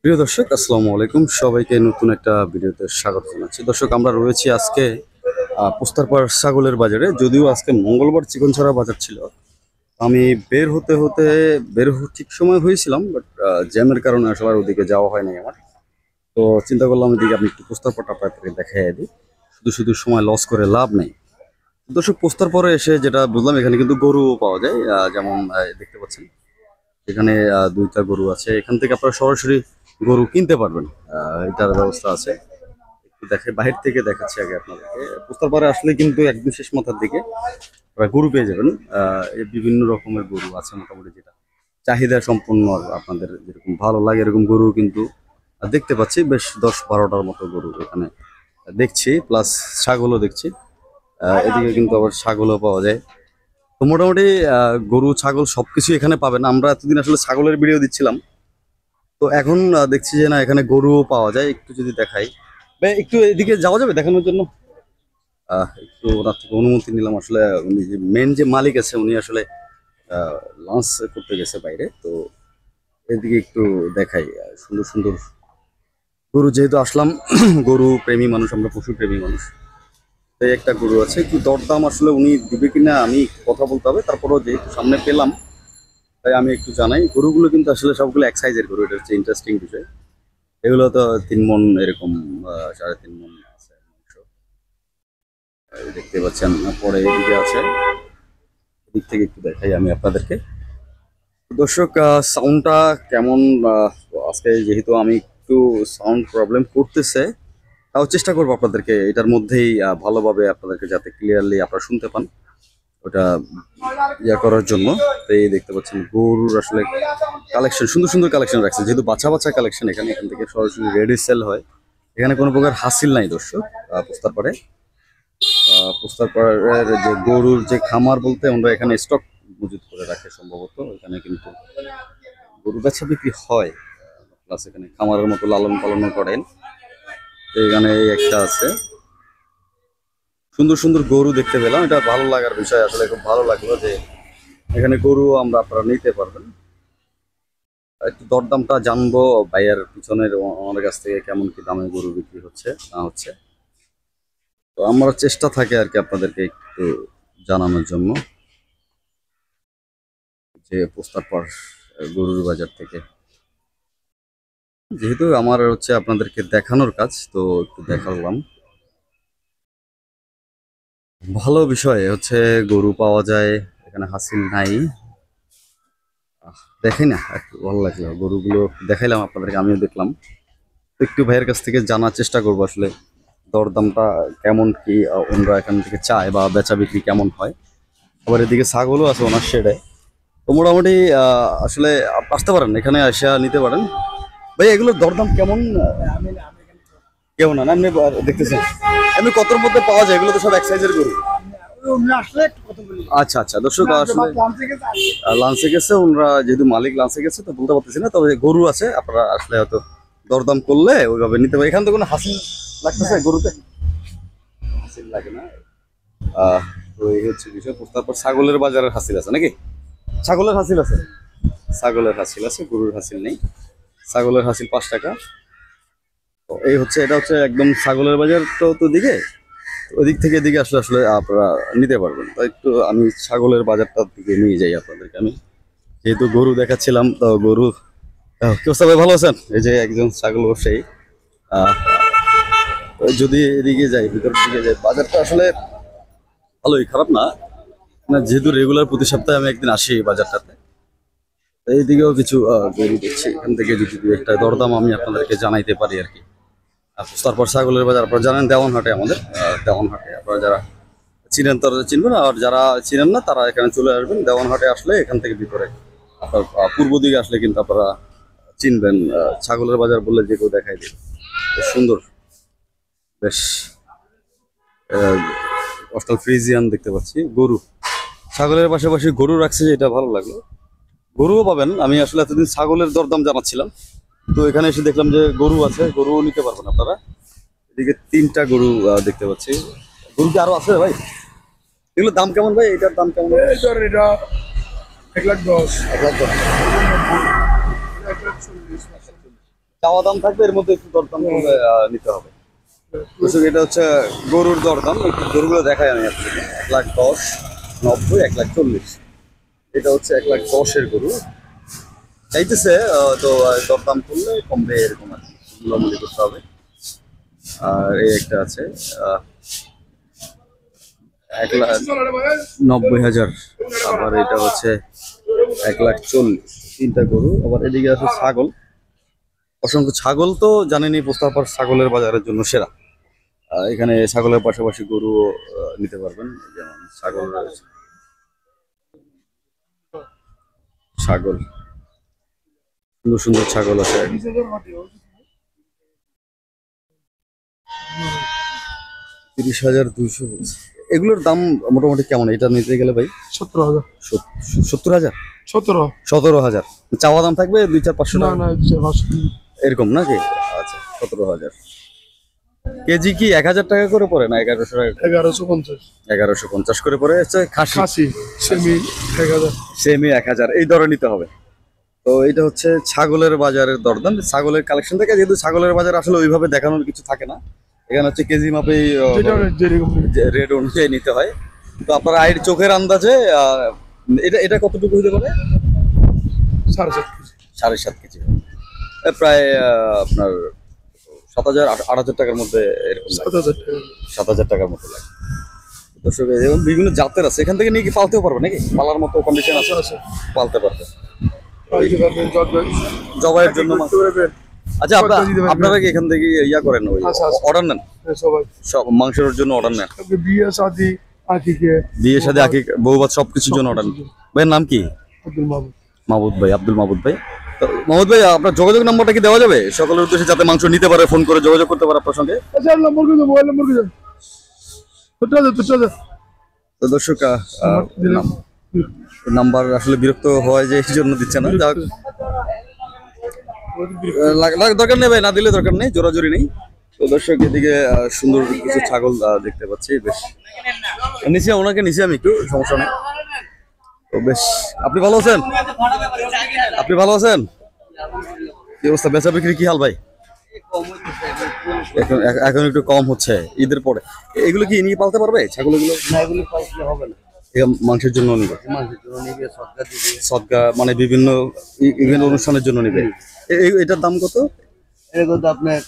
প্রিয় দর্শক, আসসালামু আলাইকুম। সবাইকে নতুন একটা ভিডিওতে স্বাগত জানাচ্ছি। দর্শক, আমরা রয়েছি আজকে পোস্তারপাড় ছাগলের বাজারে। যদিও আজকে মঙ্গলবার চিকনছড়া বাজার ছিল, আমি বের হতে হতে ঠিক সময় হয়েছিলাম, বাট জ্যামের কারণে আসলে আর ওদিকে যাওয়া হয় নাই আমার। তো চিন্তা করলাম এদিকে আপনি একটু পোস্তারপাড়টা আপনাদেরকে দেখাই দিই, শুধু শুধু সময় লস করে লাভ নেই। দর্শক, পোস্তার পরে এসে যেটা বুঝলাম, এখানে কিন্তু গরু পাওয়া যায়। যেমন দেখতে পাচ্ছেন এখানে দুইটা গরু আছে। এখান থেকে আপনারা সরাসরি গরু কিনতে পারবেন, এটার ব্যবস্থা আছে। একটু দেখে বাহির থেকে দেখাচ্ছি আগে আপনাদেরকে। পোস্তারপাড়ে আসলে কিন্তু একদম শেষ মাথার দিকে আপনারা গরু পেয়ে যাবেন। এই বিভিন্ন রকমের গরু আছে, মোটামুটি যেটা চাহিদা সম্পন্ন, আপনাদের যেরকম ভালো লাগে এরকম গরু কিন্তু দেখতে পাচ্ছি। বেশ 10-12টার মতো গরু এখানে দেখছি, প্লাস ছাগলও দেখছি। এদিকে কিন্তু আবার ছাগলও পাওয়া যায়। তো মোটামুটি গরু ছাগল সবকিছু এখানে পাবেন। আমরা এতদিন আসলে ছাগলের ভিডিও দিচ্ছিলাম, তো এখন দেখছি যে না, এখানে গরুও পাওয়া যায়। একটু যদি দেখাই, ভাই একটু এদিকে যাওয়া যাবে দেখানোর জন্য? একটু ওনার থেকে অনুমতি নিলাম। আসলে উনি যে মেন যে মালিক আছে, উনি আসলে লঞ্চ করতে গেছে বাইরে। তো এদিকে একটু দেখাই। সুন্দর সুন্দর গরু যেহেতু আসলাম, গরু প্রেমী মানুষ আমরা, পশু প্রেমী মানুষ। এই একটা গরু আছে, একটু দরদাম আসলে উনি দিবে কিনা আমি কথা বলতে হবে। তারপরেও যেহেতু সামনে পেলাম, তাই আমি একটু জানাই। গরুগুলো কিন্তু আসলে সবগুলো এক সাইজের গরু, এটা হচ্ছে ইন্টারেস্টিং বিষয়। এগুলো তো 3 মণ এরকম, 3.5 মণ আছে মাংস। এই দেখতে পাচ্ছেন। পরে এদিকে আছে, এদিক থেকে একটু দেখাই আমি আপনাদেরকে। দর্শক, সাউন্ডটা কেমন? আজকে যেহেতু আমি একটু সাউন্ড প্রবলেম করতেছে, তাও চেষ্টা করবো আপনাদেরকে এটার মধ্যেই ভালোভাবে আপনাদেরকে যাতে ক্লিয়ারলি আপনারা শুনতে পান, ওটা করার জন্য। তো এই দেখতে পাচ্ছেন গরুর আসলে কালেকশন, সুন্দর সুন্দর কালেকশন রাখছে। যেহেতু বাচ্চা বাচ্চা কালেকশন, এখান থেকে সরাসরি রেডি সেল হয়। এখানে কোনো প্রকার হাসিল নাই দর্শক। পোস্তারপাড়ের যে গরুর যে খামার বলতে, আমরা এখানে স্টক মজুত করে রাখে সম্ভবত। এখানে কিন্তু গরু বেচা বিক্রি হয়, প্লাস এখানে খামারের মতো লালন পালনও করেন। তো এখানে এই একটা আছে, সুন্দর সুন্দর গরু দেখতে পেলাম। এটা ভালো লাগার বিষয়, আসলে খুব ভালো লাগলো যে এখানে গরু আপনারা নিতে পারবেন। একটু দরদামটা জানবো ভাইয়ার পিছনের আমাদের কাছ থেকে, কেমন কি দামে গরু বিক্রি হচ্ছে না হচ্ছে। তো আমার চেষ্টা থাকে আর কি আপনাদেরকে একটু জানানোর জন্য, যে পোস্তারপাড় গরুর বাজার থেকে যেহেতু আমার হচ্ছে আপনাদেরকে দেখানোর কাজ, তো একটু দেখালাম। ভালো বিষয় হচ্ছে গরু পাওয়া যায় এখানে, হাসিল নাই। দেখাই না, একটু ভালো লাগলো। গরুগুলো দেখাইলাম আপনাদেরকে, আমিও দেখলাম। তো একটু ভাইয়ের কাছ থেকে জানার চেষ্টা করবো আসলে দরদামটা কেমন কি ওনারা এখান থেকে চায়, বা বেচা বিক্রি কেমন হয়। আবার এদিকে ছাগলও আছে ওনার শেডে। তো মোটামুটি আসলে আসতে পারেন, এখানে এসে নিতে পারেন। ভাই এগুলোর দরদাম কেমন? কেমন না এমনি দেখতেছেন, এমনি কতর মধ্যে পাওয়া যায়? এগুলো তো সব এক সাইজের গরু। আচ্ছা আচ্ছা, দর্শক আসলে লাঞ্চে গেছে ওনারা, যেহেতু মালিক লাঞ্চে গেছে, তো বলতে পারতেছি না। তবে গরু আছে, আপনারা আসলে হয়তো দরদাম করলে ওইভাবে নিতে পারে। এখান থেকে কোনো হাসিল লাগতেছে গরুতে? হাসিল লাগে না। তো এই হচ্ছে বিষয়। তারপর ছাগলের বাজারের হাসিল আছে নাকি? ছাগলের হাসিল আছে, ছাগলের হাসিল আছে, গরুর হাসিল নেই। ছাগলের হাসিল 5 টাকা। তো এই হচ্ছে, এটা হচ্ছে একদম ছাগলের বাজার। তো দিকে ওদিক থেকে এদিকে আসলে আসলে আপনারা নিতে পারবেন। তো একটু আমি ছাগলের বাজারটার দিকে নিয়ে যাই আপনাদেরকে। আমি যেহেতু গরু দেখাচ্ছিলাম, তো গরু কি অবস্থা ভাই, ভালো আছেন? এই যে একজন ছাগল ব্যবসায়ী। আহ, যদি এদিকে যাই, ভিতরের দিকে যাই, বাজারটা আসলে ভালোই, খারাপ না। না, যেহেতু রেগুলার প্রতি সপ্তাহে আমি একদিন আসি এই বাজারটাতে। তো এইদিকেও কিছু গরু দেখছি, এখান থেকে যদি দু একটা দরদাম আমি আপনাদেরকে জানাইতে পারি আর কি। তারপর ছাগলের বাজার আপনারা জানেন, দেওয়ানহাটে আমাদের। দেওয়ানহাটে আপনারা যারা চিনেন তারা চিনবেন, আর যারা চিনেন না তারা এখানে চলে আসবেন। দেওয়ানহাটে আসলে এখান থেকে ভিতরে আপনার পূর্ব দিকে আসলে কিন্তু আপনারা চিনবেন। ছাগলের বাজার বললে যে কেউ দেখাই দেবে। বেশ সুন্দর, বেশ অস্টাল ফ্রিজিয়ান দেখতে পাচ্ছি। গরু, ছাগলের পাশাপাশি গরু রাখছে, যেটা ভালো লাগলো। গরুও পাবেন। আমি আসলে এতদিন ছাগলের দরদাম জানাচ্ছিলাম, তো এখানে এসে দেখলাম যে গরু আছে, গরুও নিতে পারবেন আপনারা। এদিকে 3টা গরু দেখতে পাচ্ছি। গরু কি আরো আছে ভাই? এগুলোর দাম কেমন ভাই? এটার দাম কেমন? এটা 1,10,000 1,10,000। চাওয়া দাম থাকবে, এর মধ্যে একটু দরদাম করে নিতে হবে। দর্শক এটা হচ্ছে গরুর দরদাম, একটু গরুগুলো দেখাই আমি আপনাকে। 1,10,90, 1,40,000। এটা হচ্ছে 1,10,000-এর গরু চাইতেছে, তো দরদাম করলে কমবে এরকম আর কি, মূল্য করতে হবে। আর এই একটা আছে 1,90,000। আবার এটা হচ্ছে 1,40,000। তিনটা গরু। আবার এদিকে আছে ছাগল, অসংখ্য ছাগল। তো জানেনই পোস্তারপাড় ছাগলের বাজারের জন্য সেরা। এখানে ছাগলের পাশাপাশি গরু নিতে পারবেন, যেমন ছাগল রয়েছে। ছাগল সুন্দর সুন্দর ছাগল আছে। 30,200। এগুলোর দাম মোটামুটি কেমন এটা নিতে গেলে ভাই? 17,000। 70,000, 17। 17,000। চাওয়া দাম থাকবে 2-4-500 না টাকা না, এরকম নাকি? আচ্ছা, 17,000। কেজি কি 1,000 টাকা করে পড়ে না 1,100 টাকা? 1150। 1,150 করে পড়ে হচ্ছে খাসি। খাসি সেমি 1000। সেমি 1,000 এই দরে নিতে হবে। তো এটা হচ্ছে ছাগলের বাজারের দরদাম, ছাগলের কালেকশন থেকে। যেহেতু ছাগলের বাজার আসলে ওইভাবে দেখানোর কিছু থাকে না, এখানে হচ্ছে কেজি মাপেই যেটা যেরকম রেট অনুযায়ী নিতে হয়। তো আপনার আইড চোখের আন্দাজে এটা এটা কতটুকু হতে পারে? 7.5 কেজি। 7.5 কেজি। প্রায় আপনার 7,000 8,000 টাকার মধ্যে এরকম লাগে। 7,000 টাকা। 7,000 টাকার মতো লাগে। দর্শক এবং বিভিন্ন জাতের আছে, এখান থেকে নিয়ে কি পালতেও পারবে নাকি? পালার মতো কন্ডিশন আছে? আছে। পালতে পারবে, পাইতে পারবেন, জবাইয়ের জন্য। আচ্ছা, আপনারা কি এখান থেকে ইয়া করেন, ওই আচ্ছা, আচ্ছা। অর্ডার নেন? সবাই সব মাংসের জন্য অর্ডার নেন? বিয়ে শাদী আকিকে বিয়ে শাদী আকিক বউভাত সবকিছুর জন্য অর্ডার নেন। ভাইয়ের নাম কি? আব্দুল মাহমুদ। মাহমুদ ভাই, আব্দুল মাহমুদ ভাই। তো মাহমুদ ভাই, আপনার যোগাযোগ নাম্বারটা কি দেওয়া যাবে সকলের উদ্দেশ্যে, যাতে মাংস নিতে পারে, ফোন করে যোগাযোগ করতে পারে আপনার সঙ্গে? আচ্ছা, নম্বর কত? মোবাইল নম্বর কত? তো দর্শক নাম্বার আসলে বিরক্ত হয় যে এই জন্য দিচ্ছে না। যাক, দরকার নেই ভাই, না দিলে দরকার নেই, জোরাজোরি নেই। তো দর্শক এদিকে সুন্দর কিছু ছাগল দেখতে পাচ্ছি, বেশ নিচে ওনাকে নিচে আমি একটু, সমস্যা নেই। তো বেশ, আপনি ভালো আছেন? আপনি ভালো আছেন? কি অবস্থা, বেচা বিক্রি কি হাল ভাই? এখন এখন একটু কম হচ্ছে ঈদের পরে। এগুলো কি নিয়ে পালতে পারবে ছাগলগুলো? না, এগুলি পাইলে হবে না। মাংসের জন্য নিবে? মাংসের জন্য নিবে, সদকা দিবে। সদকা মানে বিভিন্ন ইভেন্ট অনুষ্ঠানের জন্য নিবে। এটার দাম কত? এগুলো তো আপনার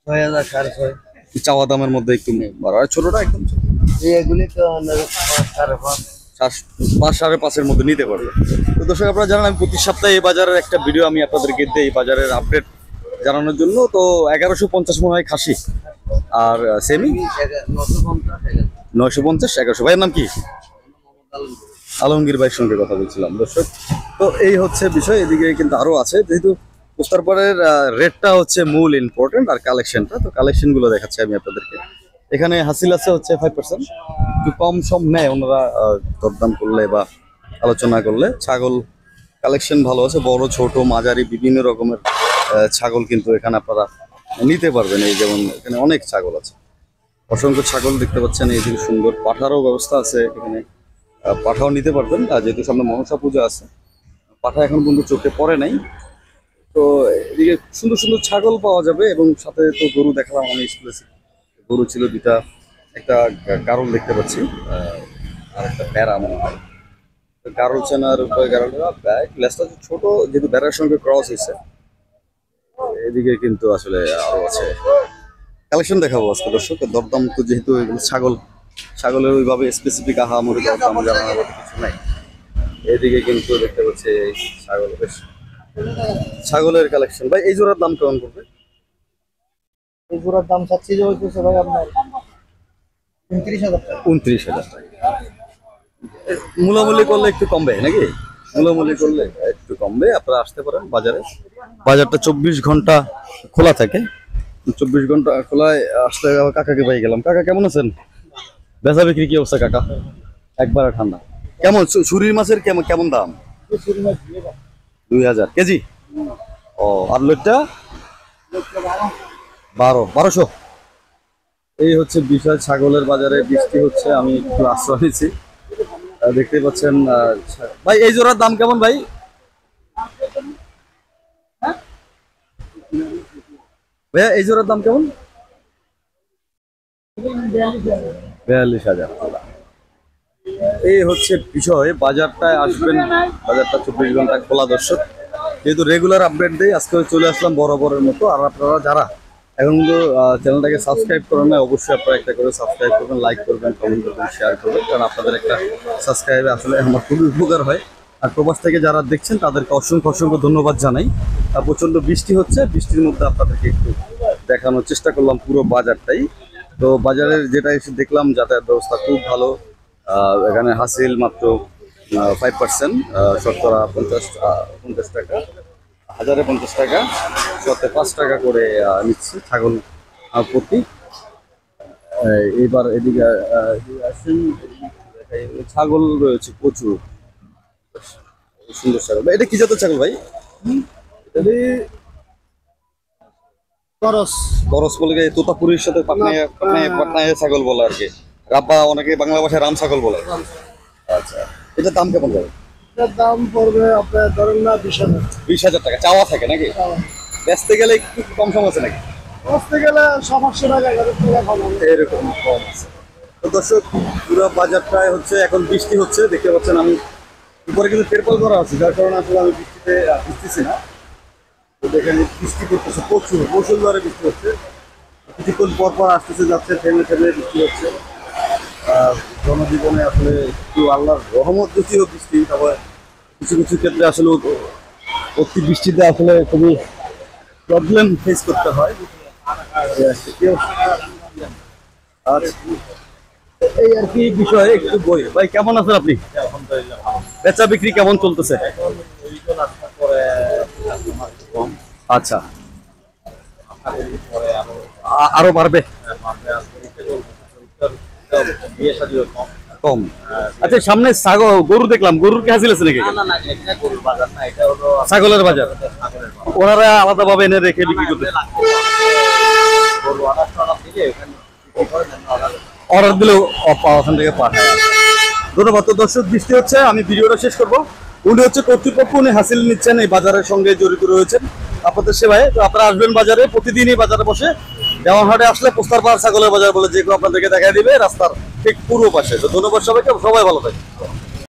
6,000, 6,500। চাওয়া দামের মধ্যে একটু বাড়া, ছোটটা একদম ছোট। এগুলি তো 5, 5.5। 5-5.5-এর মধ্যে নিতে পারবে। তো দর্শক আপনারা জানেন, আমি প্রতি সপ্তাহে এই বাজারের একটা ভিডিও আমি আপনাদেরকে দিই, এই বাজারের আপডেট জানানোর জন্য। তো 1,150 মনে হয় খাসি, আর সেমি 950, 1,100। ভাইয়ের নাম কি? আলমগীর ভাইয়ের সঙ্গে কথা বলছিলাম দর্শক। তো এই হচ্ছে বিষয়। এদিকে কিন্তু আরো আছে, যেহেতু পোস্তারপাড়ের রেটটা হচ্ছে মূল ইম্পর্টেন্ট, আর কালেকশনটা। তো কালেকশনগুলো দেখাচ্ছি আমি আপনাদেরকে। এখানে হাসিল আছে হচ্ছে 5%, একটু কম সম নেয় ওনারা দরদাম করলে বা আলোচনা করলে। ছাগল কালেকশন ভালো আছে, বড় ছোট মাঝারি বিভিন্ন রকমের ছাগল কিন্তু এখানে আপনারা নিতে পারবেন। এই যেমন এখানে অনেক ছাগল আছে, অসংখ্য ছাগল দেখতে পাচ্ছেন। এই যে সুন্দর পাঠারও ব্যবস্থা আছে এখানে, পাঠাও নিতে পারবেন। আর যেহেতু সামনে মনসা পূজা আছে, পাঠা এখন পর্যন্ত চোখে পড়ে নাই। তো এদিকে সুন্দর সুন্দর ছাগল পাওয়া যাবে, এবং সাথে তো গরু দেখালাম আমি, গরু ছিল দুটা, একটা গারল দেখতে পাচ্ছি, আর একটা বেড়া মনে হয়। গারল চেনার উপায়, গারলটা ব্যাগ লেসটা ছোট, যেহেতু বেড়ার সঙ্গে ক্রস হয়েছে। এদিকে কিন্তু আসলে আরো আছে কালেকশন দেখাবো আজকে দর্শক। দরদাম তো যেহেতু এগুলো ছাগলের ওইভাবে স্পেসিফিক আহামরি দরদাম জানানোর মতো কিছু নাই। এদিকে কিন্তু দেখতে পাচ্ছি ছাগল, বেশ ছাগলের কালেকশন। ভাই এই জোড়ার দাম কেমন পড়বে? এই জোড়ার দাম চাচ্ছি যে হইতেছে ভাই আপনার 29,000 টাকা। 29,000 টাকা। মূলামূলি করলে একটু কমবে নাকি? মূলামূলি করলে একটু কমবে, আপনারা আসতে পারেন বাজারে। বাজারটা 24 ঘন্টা খোলা থাকে। 24 ঘন্টা খোলায় আসলে কাকাকে পাই গেলাম। কাকা কেমন আছেন? বেচা বিক্রি কি অবস্থা কাকা? একবারে ঠান্ডা। কেমন ছুরির মাছের কেমন কেমন দাম? 2,000 কেজি। ও, আর লোটটা 1200। এই হচ্ছে বিষয় ছাগলের বাজারে। বৃষ্টি হচ্ছে, আমি একটু আশ্রয় নিচ্ছি। দেখতে পাচ্ছেন ভাই, এই জোড়ার দাম কেমন ভাই? ভাইয়া এই জোড়ার দাম কেমন? 42,000। এই হচ্ছে বিষয়, বাজারটায় আসবেন, বাজারটা 24 ঘন্টা খোলা দর্শক, যেহেতু রেগুলার আপডেট দেই আজকে চলে আসলাম বরাবরের মতো। আর আপনারা যারা এখন কিন্তু চ্যানেলটাকে সাবস্ক্রাইব করেন না, অবশ্যই আপনারা একটা করে সাবস্ক্রাইব করবেন, লাইক করবেন, কমেন্ট করবেন, শেয়ার করবেন, কারণ আপনাদের একটা সাবস্ক্রাইবে আসলে আমার খুবই উপকার হয়। আর প্রবাস থেকে যারা দেখছেন তাদেরকে অসংখ্য অসংখ্য ধন্যবাদ জানাই। প্রচণ্ড বৃষ্টি হচ্ছে, বৃষ্টির মধ্যে আপনাদেরকে একটু দেখানোর চেষ্টা করলাম পুরো বাজারটাই। তো বাজারের যেটা এসে দেখলাম, যাতায়াত ব্যবস্থা খুব ভালো। এখানে হাসিল মাত্র 5%, শতকরা 50 টাকা, 1050 টাকা, 5 টাকা করে নিচ্ছে ছাগল প্রতি। এবার এদিকে আসেন, ছাগল রয়েছে প্রচুর, সুন্দর ছাগল। এটা কি জাতের ছাগল ভাই? খরচ বরস বলে গিয়ে তোতাপুরীর সাথে পাটনায় ছাগল বলে আর কি, রাব্বা অনেকে বাংলা ভাষায় রাম ছাগল বলে। আচ্ছা, এটার দাম কেমন যাবে? এটার দাম পড়বে আপনার ধরেন না 20,000। 20,000 টাকা চাওয়া থাকে নাকি? বেচতে গেলে একটু কম সম আছে নাকি? বসতে গেলে 700 টাকা 1000 টাকা কম হবে। এরকম কম আছে। তো দর্শক, পুরো বাজারটায় হচ্ছে এখন বৃষ্টি হচ্ছে, দেখতে পাচ্ছেন আমি উপরে কিন্তু তেরপল করা আছে, যার কারণে আসলে আমি বৃষ্টিতে ভিজতেছি না। তো দেখেন বৃষ্টি করতেছে প্রচুর, মুষলধারে বৃষ্টি হচ্ছে, কিছুক্ষণ পর পর আসতেছে যাচ্ছে, থেমে থেমে বৃষ্টি হচ্ছে। জনজীবনে আসলে একটু আল্লাহর রহমত যদিও বৃষ্টি, তবে কিছু কিছু ক্ষেত্রে আসলে অতি বৃষ্টিতে আসলে খুবই প্রবলেম ফেস করতে হয়। আচ্ছা, এই আর কি বিষয়ে একটু বই। ভাই কেমন আছেন আপনি? বেচা বিক্রি কেমন চলতেছে? আচ্ছা, আরো বাড়বে কম? আচ্ছা, সামনে ছাগল গরু দেখলাম, গরুর কি হাসিল আছে নাকি? ছাগলের বাজার, ওনারা আলাদা ভাবে এনে রেখে বিক্রি করতে অর্ডার দিলেও ওখান থেকে পাঠায়। ধন্যবাদ। তো দর্শক, বৃষ্টি হচ্ছে, আমি ভিডিওটা শেষ করবো। উনি হচ্ছে কর্তৃপক্ষ, উনি হাসিল নিচ্ছেন, এই বাজারের সঙ্গে জড়িত রয়েছেন আপনাদের সেবায়। তো আপনারা আসবেন বাজারে, প্রতিদিনই বাজারে বসে। দেওয়ানহাটে আসলে পোস্তার পাহাড় ছাগলের বাজার বলে যে কেউ আপনাদেরকে দেখা দিবে রাস্তার ঠিক পূর্ব পাশে। তো ধন্যবাদ সবাইকে, সবাই ভালো থাকে।